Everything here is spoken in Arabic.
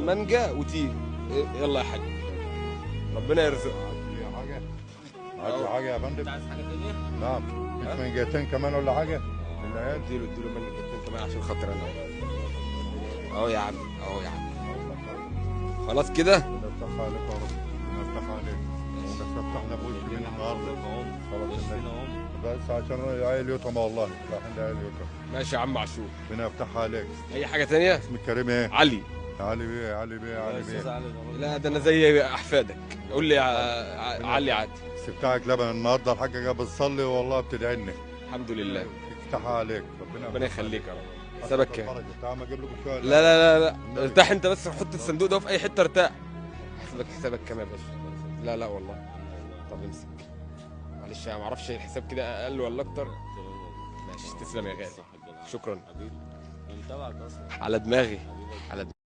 مانجا وتين. يلا يا حاج، ربنا يرزقك. عايز حاجه يا فندم؟ عايز حاجه ثانيه؟ نعم. مش منجتين كمان ولا حاجه للعيال؟ اديله مانجتين كمان عشان خاطر انا. اهو يا عم، اهو يا عم. خلاص كده. ربنا يفتح عليك يا رب، ربنا يفتح عليك. بس فتحنا بوش من النهارده. خلاص بس عشان العيال يطعم، والله رايحين العيال يطعم. ماشي يا عم عاشور. ربنا يفتح عليك. اي حاجه ثانيه؟ اسمك كريم ايه؟ علي. علي بيه، علي بيه، علي بيه. لا ده انا زي احفادك. قول لي علي عادي. بس بتاعك لبن النهارده، الحاجه جايه بتصلي والله بتدعي. الحمد لله. يفتح عليك، ربنا يخليك يا رب. حسابك كام؟ تعال ما اجيب لكم شويه. لا لا لا لا، ارتاح انت بس، حط الصندوق ده في اي حته ارتاح. حسابك كام يا باشا؟ لا لا والله. طب امسك. معلش انا ما اعرفش الحساب كده اقل ولا اكتر. ماشي، تسلم يا غالي. شكرا. على دماغي، على دماغي.